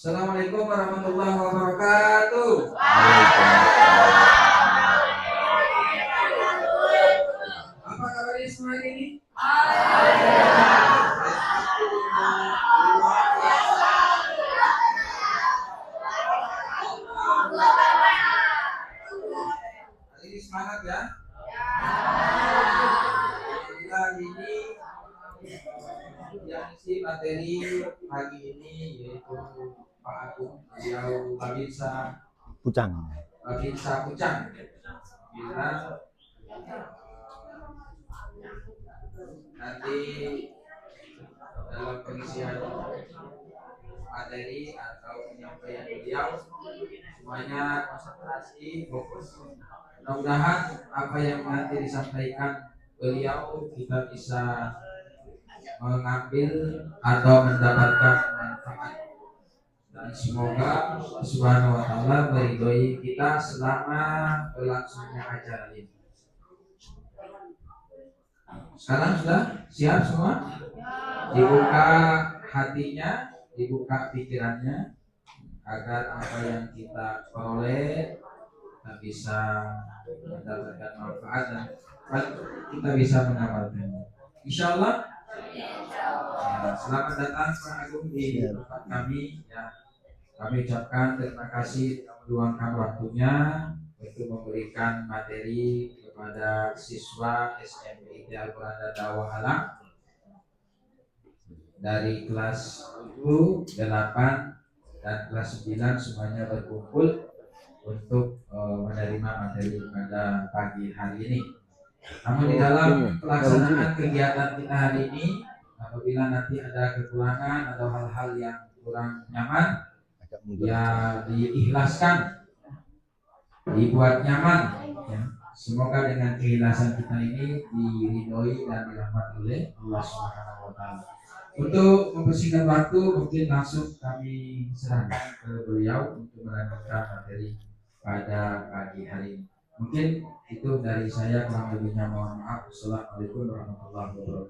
Assalamualaikum warahmatullahi wabarakatuh. Waalaikumsalam. Apa kabarnya semua ini? Hari ini semangat ya. Alhamdulillah ini yang isi materi pagi ini yaitu Pak Agung, beliau Babinsa Pucang. Pucang. Bila nanti dalam pengisian materi atau penyampaian beliau semuanya konsentrasi fokus. Mudah-mudahan apa yang nanti disampaikan beliau kita bisa mengambil atau mendapatkan manfaat, dan semoga Subhanahu wa taala meridhoi kita selama berlangsungnya acara ini. Sekarang sudah siap semua? Dibuka hatinya, dibuka pikirannya agar apa yang kita peroleh kita bisa mendapatkan manfaat dan kita bisa mengamalkannya. Insya Allah. Ya, selamat datang Pak Agung di tempat kami. Ya, kami ucapkan terima kasih telah meluangkan waktunya untuk memberikan materi kepada siswa SMP Al-Quran dan Dakwah Alam dari kelas 7, 8, dan kelas 9 semuanya berkumpul untuk menerima materi pada pagi hari ini. Namun di dalam pelaksanaan kegiatan kita hari ini, apabila nanti ada kekurangan atau hal-hal yang kurang nyaman, ya diikhlaskan, dibuat nyaman. Ya. Semoga dengan keikhlasan kita ini diridhoi dan dirahmati oleh Allah Subhanahu wa taala. Untuk mempersingkat waktu, mungkin langsung kami serahkan ke beliau untuk melanjutkan materi pada pagi hari ini. Mungkin itu dari saya, kurang lebihnya mohon maaf. Assalamualaikum warahmatullahi wabarakatuh.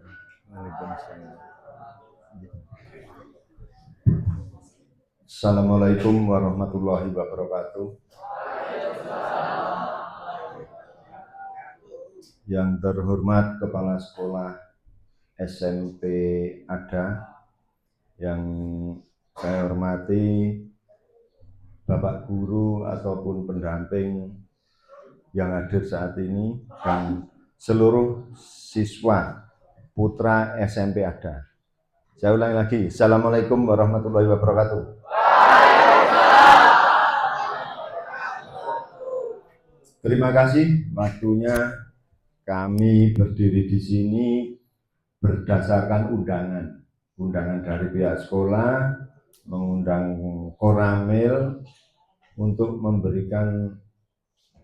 Assalamualaikum warahmatullahi wabarakatuh. Yang terhormat Kepala Sekolah SMP Ada, yang saya hormati Bapak Guru ataupun pendamping yang hadir saat ini, dan seluruh siswa putra SMP Ada. Saya ulangi lagi, Assalamualaikum warahmatullahi wabarakatuh. Terima kasih waktunya. Kami berdiri di sini berdasarkan undangan dari pihak sekolah, mengundang Koramil untuk memberikan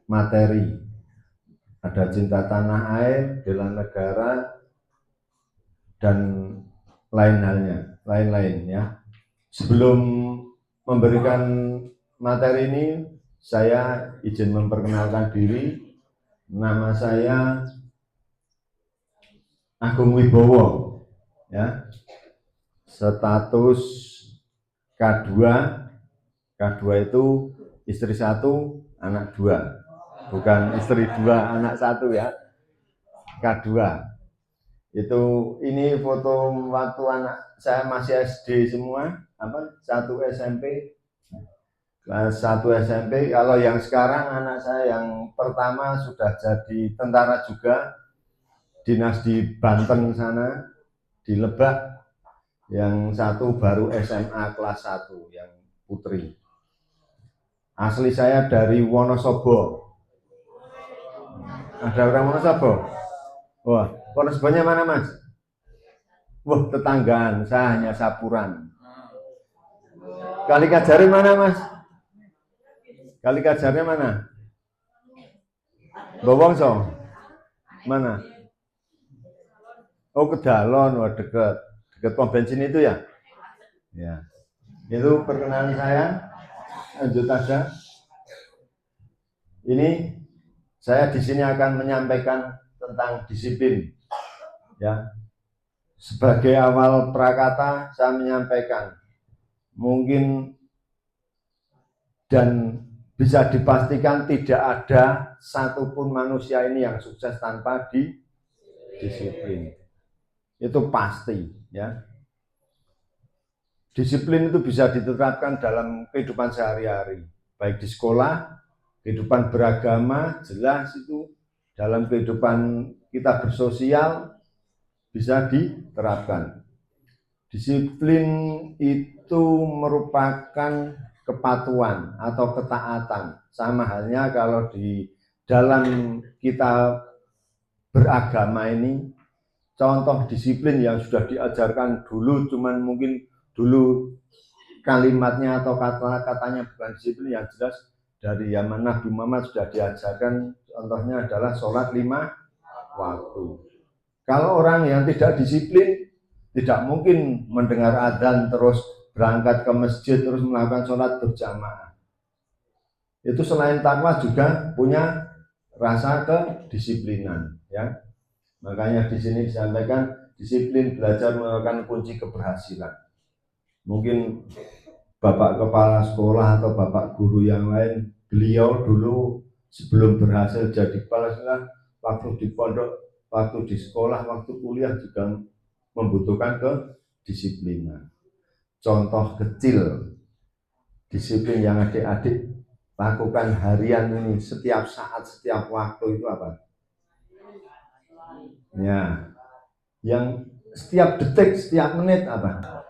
materi. Ada cinta tanah air, bela negara, dan lain-lain ya. Sebelum memberikan materi ini, saya izin memperkenalkan diri. Nama saya Agung Wibowo, ya. Status K2. K2 itu istri 1, anak 2. Bukan istri 2, anak 1 ya. K2. Ini foto waktu anak saya masih SD semua, satu SMP, kelas 1 SMP. Kalau yang sekarang anak saya yang pertama sudah jadi tentara juga, dinas di Banten sana, di Lebak. Yang satu baru SMA kelas 1, yang putri. Asli saya dari Wonosobo. Ada orang Wonosobo? Wah, Wonosobonya mana, Mas? Wah, tetanggaan, saya hanya Sapuran. Kali Kajari mana, Mas? Kali Kajarnya mana? Bowongso? Mana? Oh, Kedalon, wah dekat pom bensin itu ya? Ya. Itu perkenalan saya. Lanjut aja. Ini saya di sini akan menyampaikan tentang disiplin. Ya. Sebagai awal prakata saya menyampaikan, mungkin dan bisa dipastikan tidak ada satupun manusia ini yang sukses tanpa disiplin. Itu pasti, ya. Disiplin itu bisa diterapkan dalam kehidupan sehari-hari, baik di sekolah, kehidupan beragama, jelas itu dalam kehidupan kita bersosial bisa diterapkan. Disiplin itu merupakan kepatuhan atau ketaatan. Sama halnya kalau di dalam kita beragama ini, contoh disiplin yang sudah diajarkan dulu, cuman mungkin dulu kalimatnya atau kata-katanya bukan disiplin, yang jelas dari zaman Nabi Muhammad sudah diajarkan, contohnya adalah sholat 5 waktu. Kalau orang yang tidak disiplin, tidak mungkin mendengar adzan terus berangkat ke masjid terus melakukan sholat berjamaah. Itu selain takwa juga punya rasa kedisiplinan, ya. Makanya di sini disampaikan disiplin belajar merupakan kunci keberhasilan. Mungkin Bapak kepala sekolah atau Bapak guru yang lain, beliau dulu sebelum berhasil jadi kepala sekolah, waktu di pondok, waktu di sekolah, waktu kuliah juga membutuhkan kedisiplinan. Contoh kecil disiplin yang adik-adik lakukan harian ini setiap saat, setiap waktu itu apa? Ya, yang setiap detik, setiap menit apa?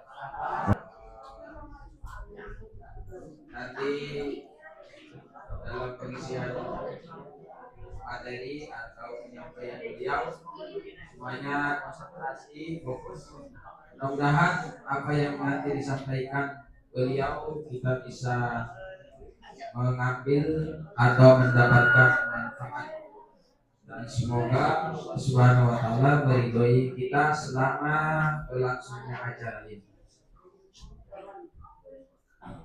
Nanti dalam pengisian materi atau penyampaian beliau semuanya konsentrasi, fokus. Mudah-mudahan apa yang nanti disampaikan beliau kita bisa mengambil atau mendapatkan manfaat, dan semoga Subhanahu wa taala meridhoi kita selama berlangsungnya acara ini.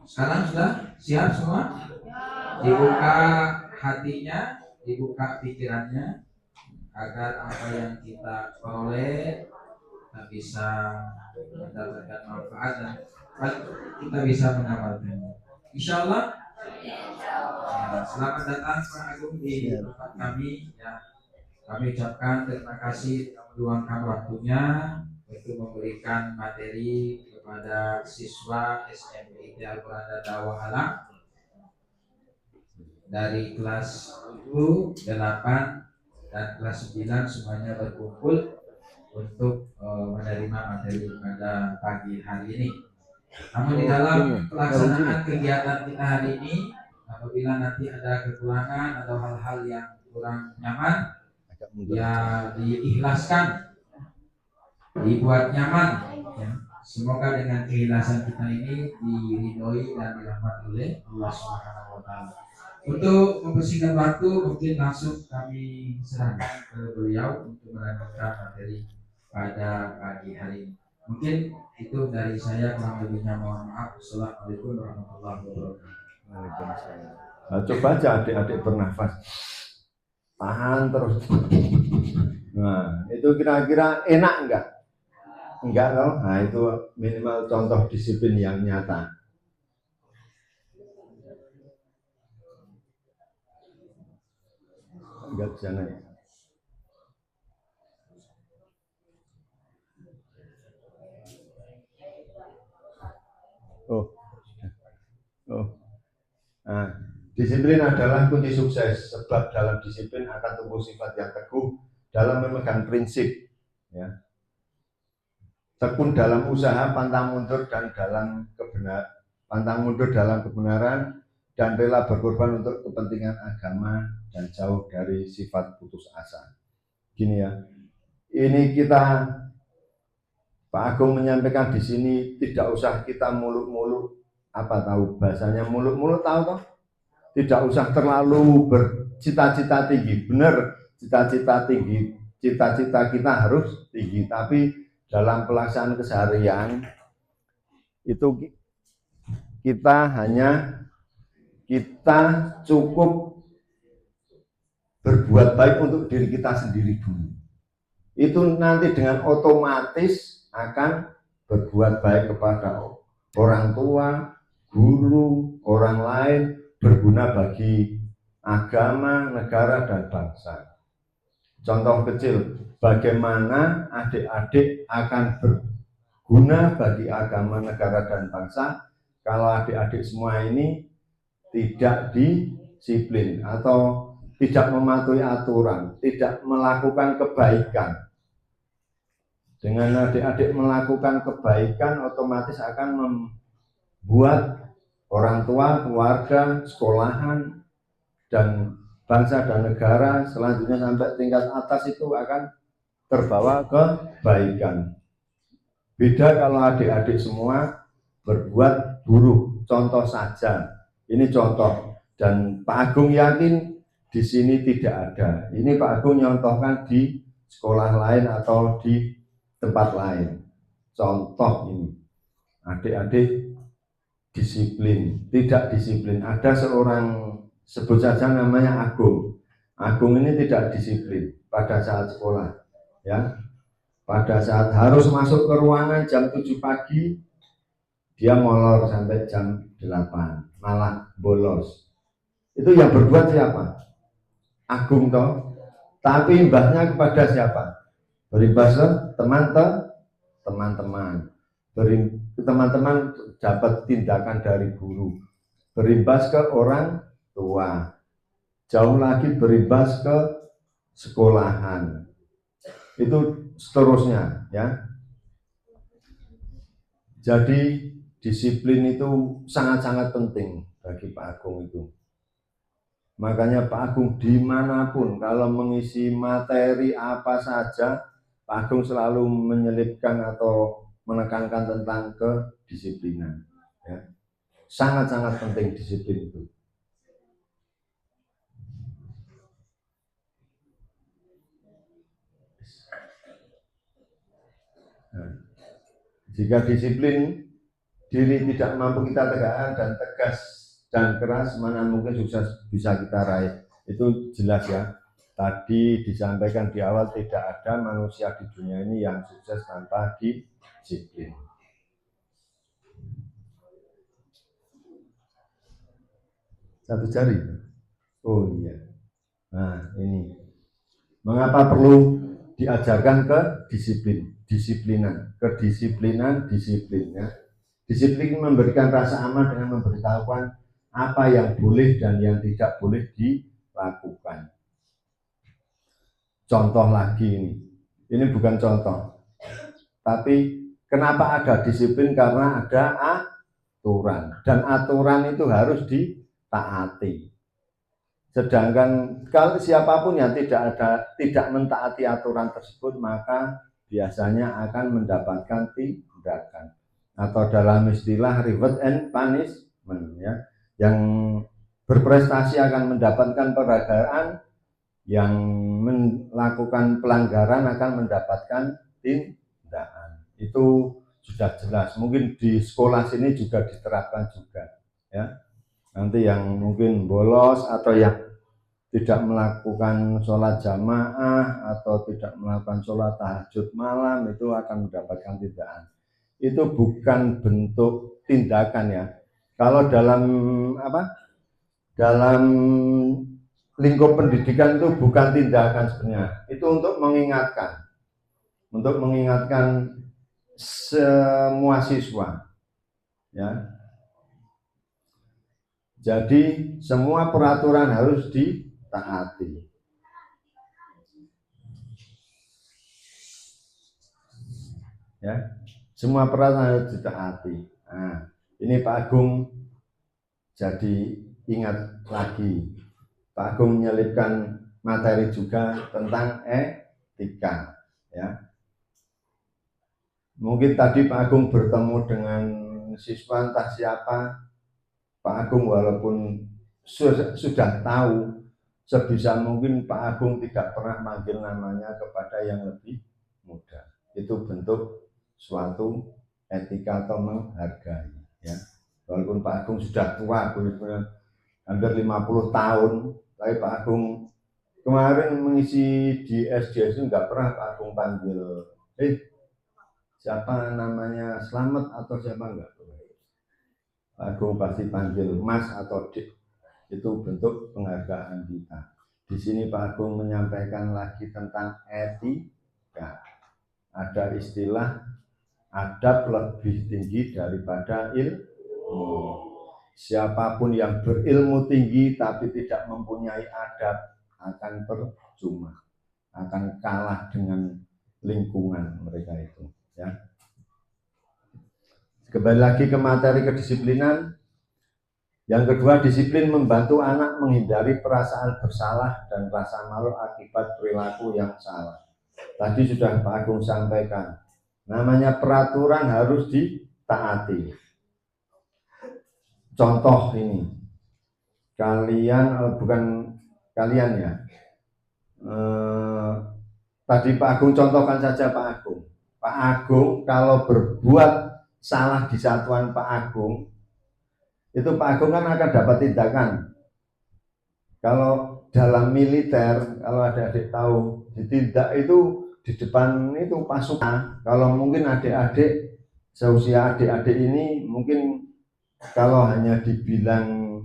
Sekarang sudah siap semua? Dibuka hatinya, dibuka pikirannya, agar apa yang kita peroleh kita bisa mendapatkan manfaat dan kita bisa mengamalkannya. Insya Allah. Ya, selamat datang Pak Agung di tempat kami. Ya, kami ucapkan terima kasih telah meluangkan waktunya untuk memberikan materi kepada siswa SMP Al-Quran dan Dakwah Alam dari kelas 7, 8, dan kelas 9 semuanya berkumpul untuk menerima materi pada pagi hari ini. Namun di dalam pelaksanaan kegiatan kita hari ini, apabila nanti ada kekurangan atau hal-hal yang kurang nyaman, ya diikhlaskan, dibuat nyaman, ya. Semoga dengan keikhlasan kita ini diridhoi dan dirahmati oleh Allah Subhanahu wa taala. Untuk mempersingkat waktu, mungkin langsung kami serahkan ke beliau untuk melanjutkan materi pada pagi hari ini. Mungkin itu dari saya, kurang lebihnya mohon maaf. Assalamualaikum warahmatullahi wabarakatuh. Waalaikumsalam. Nah, coba aja adik-adik bernafas, tahan terus. Nah, itu kira-kira enak enggak? Enggak loh. Nah, itu minimal contoh disiplin yang nyata. Enggak bisa naik. Oh. Nah, disiplin adalah kunci sukses, sebab dalam disiplin akan tumbuh sifat yang teguh dalam memegang prinsip, ya. Tekun dalam usaha, pantang mundur dalam kebenaran, dan rela berkorban untuk kepentingan agama, dan jauh dari sifat putus asa. Gini ya, ini kita Pak Agung menyampaikan di sini, tidak usah kita muluk-muluk, apa tahu bahasanya muluk-muluk, tahu toh? Tidak usah terlalu bercita-cita tinggi. Benar, cita-cita tinggi, cita-cita kita harus tinggi, tapi dalam pelaksanaan keseharian itu kita cukup berbuat baik untuk diri kita sendiri dulu. Itu nanti dengan otomatis akan berbuat baik kepada orang tua, guru, orang lain, berguna bagi agama, negara, dan bangsa. Contoh kecil, bagaimana adik-adik akan berguna bagi agama, negara, dan bangsa kalau adik-adik semua ini tidak disiplin atau tidak mematuhi aturan, tidak melakukan kebaikan. Dengan adik-adik melakukan kebaikan, otomatis akan membuat orang tua, keluarga, sekolahan, dan bangsa dan negara selanjutnya sampai tingkat atas itu akan terbawa kebaikan. Beda kalau adik-adik semua berbuat buruk. Contoh saja, ini contoh, dan Pak Agung yakin di sini tidak ada. Ini Pak Agung nyontohkan di sekolah lain atau di tempat lain. Contoh ini, adik-adik disiplin, tidak disiplin. Ada seorang, sebut saja namanya Agung. Agung ini tidak disiplin pada saat sekolah, ya. Pada saat harus masuk ke ruangan jam 7 pagi, dia molor sampai jam 8, malah bolos. Itu yang berbuat siapa? Agung toh. Tapi imbasnya kepada siapa? Berimbas ke teman-teman. Teman-teman dapat tindakan dari guru. Berimbas ke orang tua. Jauh lagi berimbas ke sekolahan. Itu seterusnya, ya. Jadi disiplin itu sangat-sangat penting bagi Pak Agung itu. Makanya Pak Agung dimanapun kalau mengisi materi apa saja, Pak Agung selalu menyelipkan atau menekankan tentang kedisiplinan, ya. Sangat-sangat penting disiplin itu. Nah, jika disiplin diri tidak mampu kita tegakkan dan tegas dan keras, mana mungkin sukses bisa kita raih. Itu jelas, ya. Tadi disampaikan di awal, tidak ada manusia di dunia ini yang sukses tanpa disiplin. Satu jari. Oh iya. Nah, ini mengapa perlu diajarkan kedisiplinan, disiplin, ya. Disiplin memberikan rasa aman dengan memberitahukan apa yang boleh dan yang tidak boleh dilakukan. Contoh lagi ini bukan contoh, tapi kenapa ada disiplin? Karena ada aturan, dan aturan itu harus ditaati. Sedangkan kalau siapapun yang tidak mentaati aturan tersebut, maka biasanya akan mendapatkan tindakan, atau dalam istilah reward and punishment, ya. Yang berprestasi akan mendapatkan penghargaan, yang melakukan pelanggaran akan mendapatkan tindakan. Itu sudah jelas. Mungkin di sekolah sini juga diterapkan juga, ya. Nanti yang mungkin bolos atau yang tidak melakukan sholat jamaah atau tidak melakukan sholat tahajud malam itu akan mendapatkan tindakan. Itu bukan bentuk tindakan, ya. Kalau dalam lingkup pendidikan itu bukan tindakan sebenarnya. Itu untuk mengingatkan semua siswa, ya. Jadi semua peraturan harus ditaati. Ya, semua peraturan harus ditaati. Nah, ini Pak Agung jadi ingat lagi. Pak Agung menyelipkan materi juga tentang etika, ya. Mungkin tadi Pak Agung bertemu dengan siswa entah siapa, Pak Agung walaupun sudah tahu, sebisa mungkin Pak Agung tidak pernah manggil namanya kepada yang lebih muda. Itu bentuk suatu etika atau menghargai, ya. Walaupun Pak Agung sudah tua, hampir 50 tahun, tapi Pak Agung kemarin mengisi di SDS itu nggak pernah Pak Agung panggil, siapa namanya, Slamet atau siapa, enggak. Pak Agung pasti panggil Mas atau Dik. Itu bentuk penghargaan kita. Di sini Pak Agung menyampaikan lagi tentang etika. Ada istilah adab lebih tinggi daripada ilmu. Siapapun yang berilmu tinggi tapi tidak mempunyai adab akan percuma, akan kalah dengan lingkungan mereka itu. Ya. Kembali lagi ke materi kedisiplinan. Yang kedua, disiplin membantu anak menghindari perasaan bersalah dan rasa malu akibat perilaku yang salah. Tadi sudah Pak Agung sampaikan, namanya peraturan harus ditaati. Contoh ini, tadi Pak Agung contohkan saja Pak Agung. Pak Agung kalau berbuat salah di satuan Pak Agung, itu Pak Agung kan akan dapat tindakan. Kalau dalam militer, kalau adik-adik tahu, ditindak itu di depan itu pasukan. Kalau mungkin adik-adik seusia adik-adik ini mungkin kalau hanya dibilang,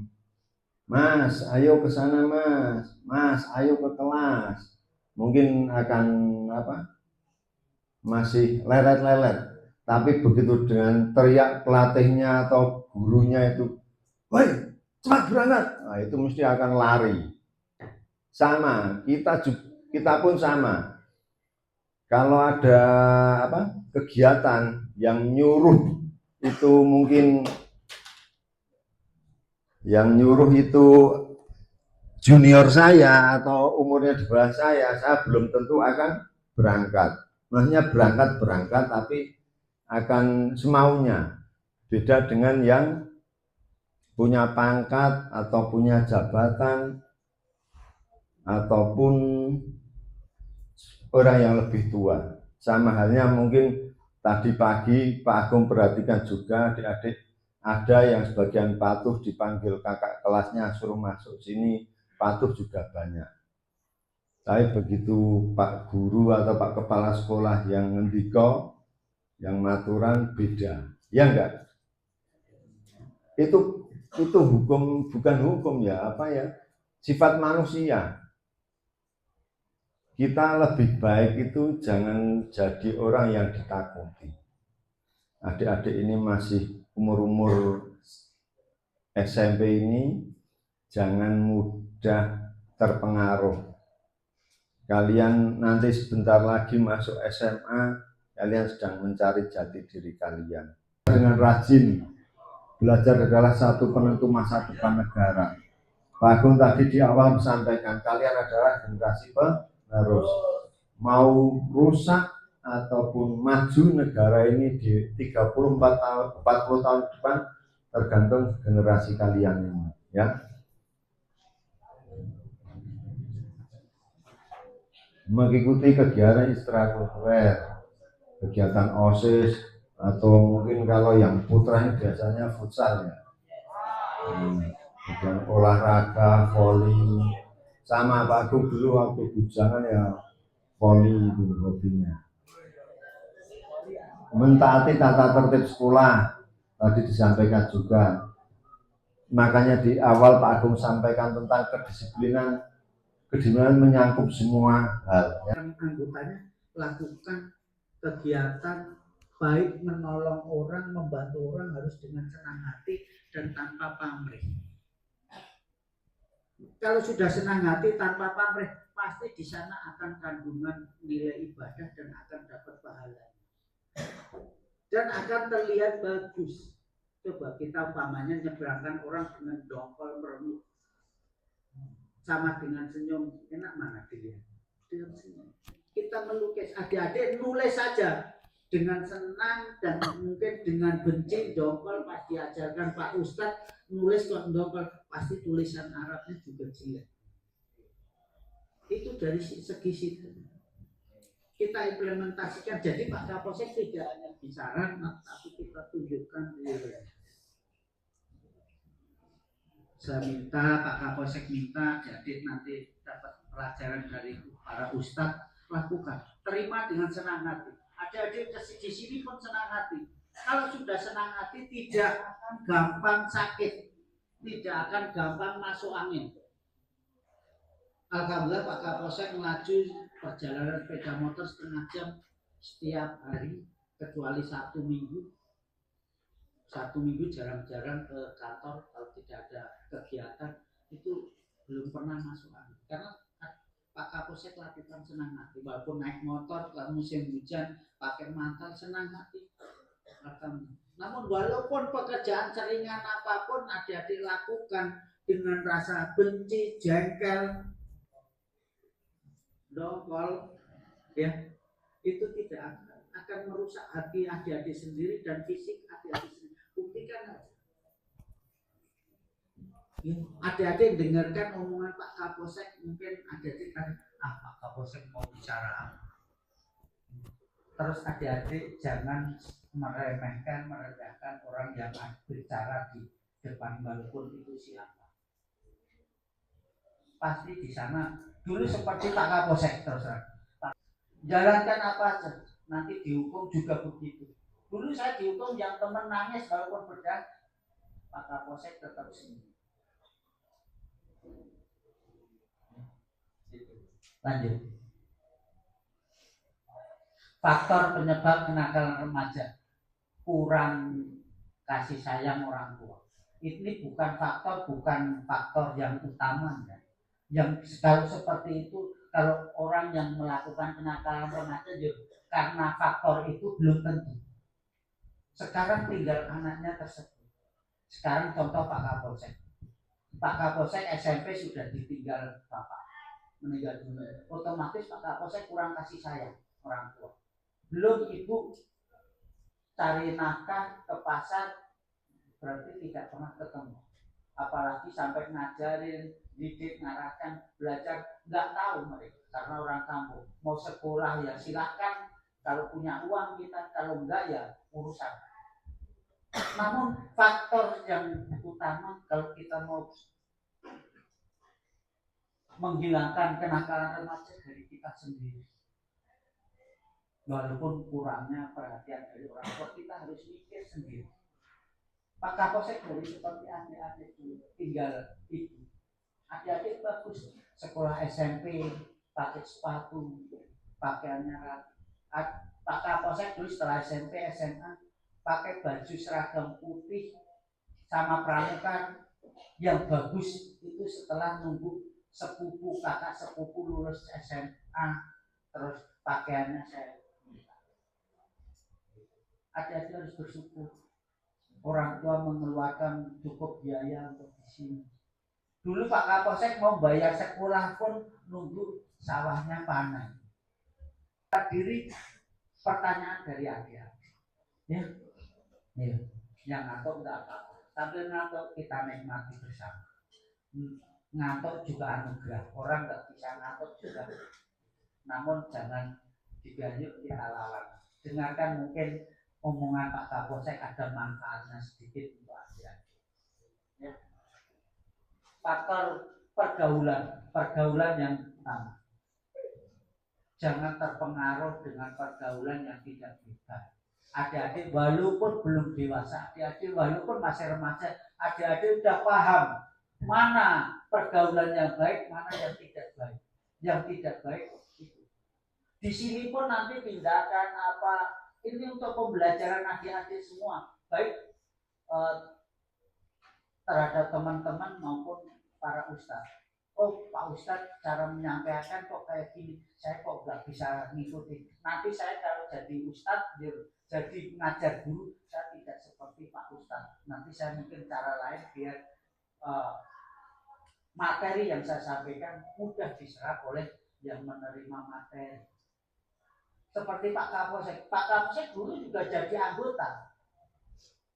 Mas, ayo ke sana Mas, Mas, ayo ke kelas, mungkin akan masih lelet-lelet. Tapi begitu dengan teriak pelatihnya atau gurunya itu, woi, cepat berangkat, nah, itu mesti akan lari. Sama, kita pun sama. Kalau ada kegiatan yang nyuruh itu mungkin yang nyuruh itu junior saya atau umurnya di bawah saya belum tentu akan berangkat. Maksudnya berangkat tapi akan semaunya. Beda dengan yang punya pangkat atau punya jabatan ataupun orang yang lebih tua. Sama halnya mungkin tadi pagi Pak Agung perhatikan juga adik-adik ada yang sebagian patuh dipanggil kakak kelasnya suruh masuk sini, patuh juga banyak. Tapi begitu Pak Guru atau Pak Kepala Sekolah yang ngendiko, yang maturan beda, ya enggak? Itu hukum, bukan hukum ya, sifat manusia. Kita lebih baik itu jangan jadi orang yang ditakuti. Adik-adik ini masih umur SMP ini, jangan mudah terpengaruh. Kalian nanti sebentar lagi masuk SMA, kalian sedang mencari jati diri kalian. Dengan rajin, belajar adalah satu penentu masa depan negara. Pak Agung tadi di awal menyampaikan, kalian adalah generasi penerus. Mau rusak ataupun maju negara ini di 34 tahun, 40 tahun depan, tergantung generasi kalian ini. Ya. Mengikuti kegiatan ekstrakurikuler, kegiatan OSIS, atau mungkin kalau yang putra ini biasanya futsal ya. Kegiatan olahraga, voli, sama Pak Agung dulu waktu bujangan ya voli itu hobinya. Mentaati tata tertib sekolah tadi disampaikan juga. Makanya di awal Pak Agung sampaikan tentang kedisiplinan menyangkut semua hal. Anggotanya lakukan kegiatan baik menolong orang, membantu orang harus dengan senang hati dan tanpa pamrih. Kalau sudah senang hati tanpa pamrih, pasti di sana akan kandungan nilai ibadah dan akan dapat pahala. Dan akan terlihat bagus. Coba kita umpamanya nyeberangkan orang dengan dongkol meremuk sama dengan senyum, enak mana dilihat? Dengan senyum. Kita melukis, adik-adik nulis saja dengan senang dan mungkin dengan benci dongkol pas diajarkan Pak Ustadz nulis kok dongkol, pasti tulisan Arabnya juga jelek. Itu dari segi situ. Kita implementasikan, jadi Pak Kapolsek tidak hanya bicara, tapi kita tunjukkan nilai. Saya minta, Pak Kapolsek minta, jadi nanti dapat pelajaran dari para ustadz, lakukan, terima dengan senang hati. Adik-adik di sini pun senang hati. Kalau sudah senang hati tidak akan gampang sakit. tidak akan gampang masuk angin. Alhamdulillah Pak Kapolsek melaju perjalanan sepeda motor setengah jam setiap hari kecuali Sabtu Minggu. Sabtu Minggu jarang-jarang ke kantor kalau tidak ada kegiatan, itu belum pernah masuk angin. Karena Pak Kapolsek lakukan senang hati, walaupun naik motor ke musim hujan pakai mantel senang hati. Namun walaupun pekerjaan seringan apapun adik-adik lakukan dengan rasa benci, jengkel, dongkol, ya itu tidak akan merusak hati adik-adik sendiri dan fisik adik-adik sendiri. Buktikan aja. Ya, adik-adik dengarkan omongan Pak Kapolsek, mungkin adik-adik kan, Pak Kapolsek mau bicara apa? Terus adik-adik jangan meremehkan, merendahkan orang yang bicara di depan walaupun itu siapa. Pasti di sana dulu seperti Pak Kapolsek terserah. Jalankan apa aja, nanti dihukum juga begitu. Dulu saya dihukum yang teman nangis walaupun berdah, Pak Kapolsek tetap sini. Lanjut. Faktor penyebab kenakalan remaja, kurang kasih sayang orang tua. Ini bukan faktor yang utama. Ya. Yang kalau seperti itu, kalau orang yang melakukan kenakalan remaja, karena faktor itu belum tentu. Sekarang tinggal anaknya tersebut. Sekarang contoh Pak Kapolsek. Pak Kapolsek SMP sudah ditinggal bapak, meninggal dunia. Otomatis Pak Kapolsek kurang kasih sayang orang tua. Belum ibu cari nafkah ke pasar, berarti tidak pernah ketemu. Apalagi sampai ngajarin, didik, ngarahkan, belajar, nggak tahu mereka. Karena orang kampung mau sekolah ya silahkan, kalau punya uang kita, kalau enggak ya urusan. Namun faktor yang utama kalau kita mau menghilangkan kenakalan remaja dari kita sendiri. Walaupun kurangnya perhatian dari orang tua, kita harus mikir sendiri. Pak Kapolsek dari seperti adik-adik dulu, tinggal itu. Adik-adik bagus, sekolah SMP, pakai sepatu, pakaiannya rapi. Pak Kapolsek dulu setelah SMP, SMA, pakai baju seragam putih sama pramuka yang bagus itu setelah nunggu sepupu, kakak sepupu lulus SMA, terus pakaiannya saya. Adik-adik harus bersyukur. Orang tua mengeluarkan cukup biaya untuk di sini. Dulu Pak Kapolsek mau bayar sekolah pun nunggu sawahnya panen. Diri pertanyaan dari adik-adik. Ya, yang ngantuk enggak apa-apa. Sambil ngantuk kita nikmati bersama. Ngantuk juga anugerah. Orang enggak bisa ngantuk juga. Namun jangan digayut, kita lawan. Dengarkan mungkin omongan Pak Kapolsek ada manfaatnya sedikit untuk adik-adik. Ya. Faktor pergaulan yang utama. Jangan terpengaruh dengan pergaulan yang tidak bebas. Adik-adik walaupun belum dewasa, adik-adik walaupun masih remaja, adik-adik sudah paham mana pergaulan yang baik, mana yang tidak baik. Yang tidak baik itu. Di sini pun nanti tindakan apa, ini untuk pembelajaran adik-adik semua, baik terhadap teman-teman maupun para ustadz. Oh Pak Ustadz cara menyampaikan kok kayak gini, saya kok nggak bisa ngikutin. Nanti saya kalau jadi ustadz, jadi ngajar guru, saya tidak seperti Pak Ustadz. Nanti saya mungkin cara lain biar materi yang saya sampaikan mudah diserap oleh yang menerima materi. Seperti Pak Kapolsek. Pak Kapolsek dulu juga jadi anggota.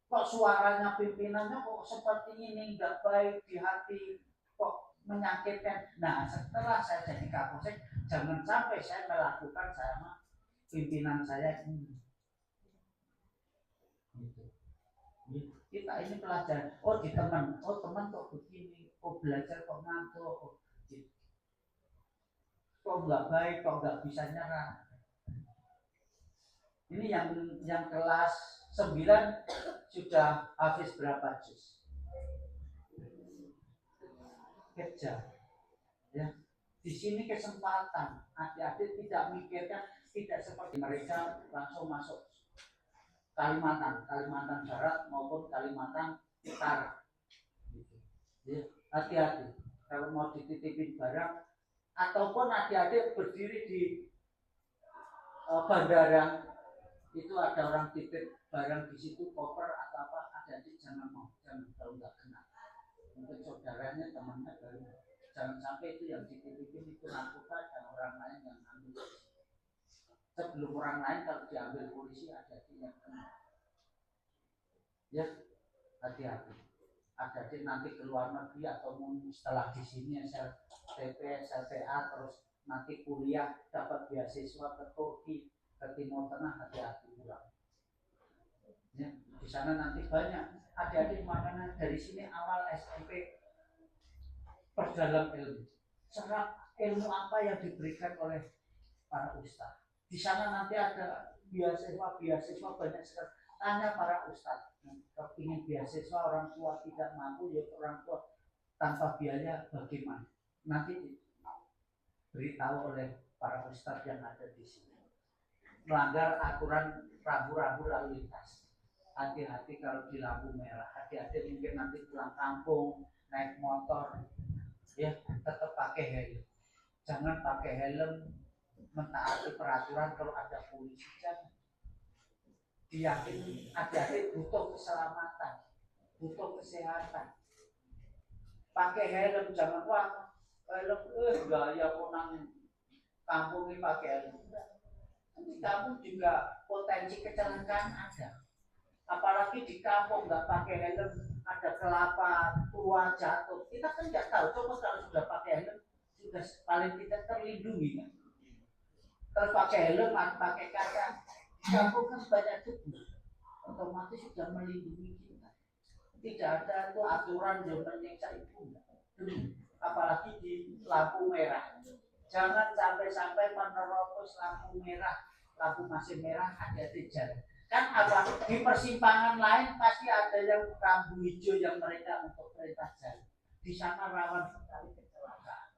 Kok suaranya pimpinannya kok seperti ini, nggak baik di hati, kok menyakitkan. Nah setelah saya jadi Kapolsek, jangan sampai saya melakukan sama pimpinan saya ini. Gitu. Kita ini pelajaran. Oh di teman, oh teman kok begini, oh belajar kok ngantuk, oh, gitu. Kok nggak baik, kok nggak bisa nyerah. Ini yang kelas 9 sudah habis berapa juz? kejar. Ya, di sini kesempatan. Adik-adik tidak mikirkan, tidak seperti mereka langsung masuk Kalimantan Barat maupun Kalimantan Utara. Ya, hati-hati kalau mau dititipin barang ataupun adik-adik berdiri di bandara itu ada orang titip barang di situ koper atau apa, adik-adik jangan kalau nggak kenal mungkin saudaranya temannya baru, jangan sampai itu yang dititipin itu narkoba dan orang lain yang ambil. Sebelum orang lain kalau diambil polisi adik-adik yang kenal. Ya, hati-hati. Adik-adik nanti ke luar negeri atau setelah di sini SLTP, SLTA terus nanti kuliah dapat beasiswa ke Turki, ke Timur Tengah, hati-hati pulang. Ya, di sana nanti banyak adik-adik makanya dari sini awal SMP perdalam ilmu. Serap ilmu apa yang diberikan oleh para ustadz. Di sana nanti ada beasiswa banyak sekali. Tanya para ustadz, kalau ingin beasiswa orang tua tidak mampu, ya orang tua tanpa biaya bagaimana? Nanti beritahu oleh para ustadz yang ada di sini. Melanggar aturan rambu-rambu lalu lintas. Hati-hati kalau di lampu merah. Hati-hati mungkin nanti pulang kampung naik motor, ya tetap pakai helm. Jangan pakai helm mentaati peraturan kalau ada polisi, jangan. Diyakini adik-adik butuh keselamatan, butuh kesehatan. Pakai helm, jangan wah helm gaya punang kampung ini pakai helm. Nanti kampung juga potensi kecelakaan ada. Apalagi di kampung nggak pakai helm, ada kelapa tua jatuh. Kita kan nggak tahu. Coba kalau sudah pakai helm, sudah paling tidak terlindungi kan. Terus pakai helm, pakai kaca. Kampung kan banyak debu, otomatis sudah melindungi kita. Tidak ada tuh aturan yang menyiksa itu, apalagi di lampu merah. Jangan sampai menerobos lampu merah, lampu masih merah hati-hati jalan. Kan apa di persimpangan lain pasti ada yang rambu hijau yang mereka untuk perintah jalan. Di sana rawan sekali kecelakaan.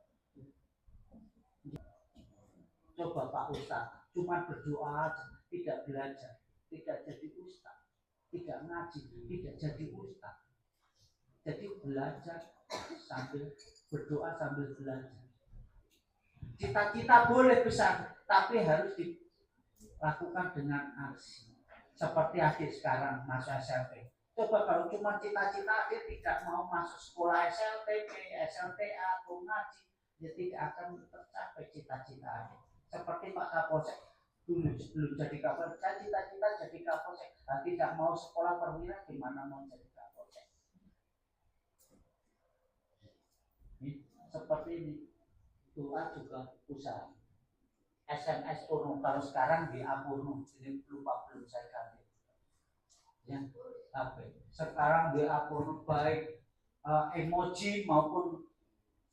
Coba Pak Ustadz, cuma berdoa aja. Tidak belajar, tidak jadi ustaz, tidak ngaji, tidak jadi ustaz. Jadi belajar sambil berdoa sambil belajar. Cita-cita boleh besar, tapi harus dilakukan dengan aksi. Seperti adik sekarang masa SMP. Coba kalau cuma cita-cita adik tidak mau masuk sekolah SLTP, SLTA atau ngaji, ya tidak akan tercapai cita-cita adik. Seperti Pak Kapolsek. Dulu sebelum jadi kapolsek, saya cita-cita jadi kapolsek. Nah, tidak mau sekolah perwira, gimana mau jadi kapolsek? Seperti ini, doa juga usaha. SMS Purno, kalau sekarang WA Purno, ini belum saya ganti. Ya, sekarang WA Purno baik emoji maupun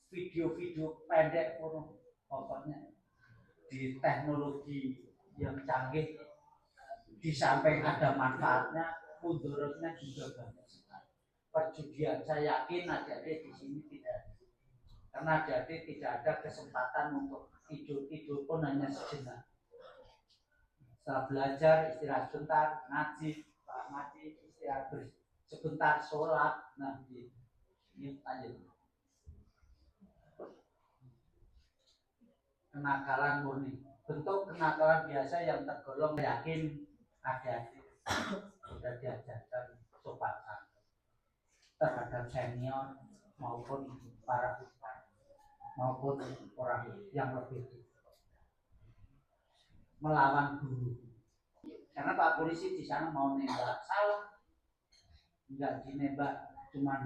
video-video pendek Purno, pokoknya di teknologi yang canggih, di samping ada manfaatnya, mudaratnya juga banyak sekali. Perjudian, saya yakin adik-adik di sini tidak, karena adik-adik tidak ada kesempatan untuk tidur pun hanya sejenak. Setelah belajar istirahat sebentar, ngaji istirahat sebentar, sholat, nah ini lanjut. Kenakalan murni. Bentuk kenakalan biasa yang tergolong yakin adik-adik sudah diajarkan sopan santun terhadap senior maupun para ustaz maupun orang yang lebih tua. Melawan guru. Karena Pak Polisi di sana mau nembak salah, enggak dinembak, cuma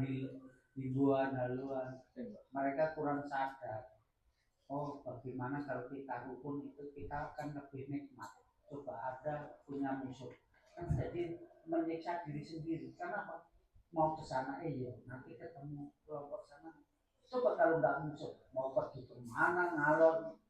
hibuan haluan. Mereka kurang sadar. Oh, bagaimana kalau kita rukun itu kita akan lebih nikmat. Coba ada punya musuh, kan jadi menyiksa diri sendiri. Kenapa? Mau ke sana, nanti ketemu kelompok sana. Coba kalau nggak musuh, mau pergi kemana ngalor,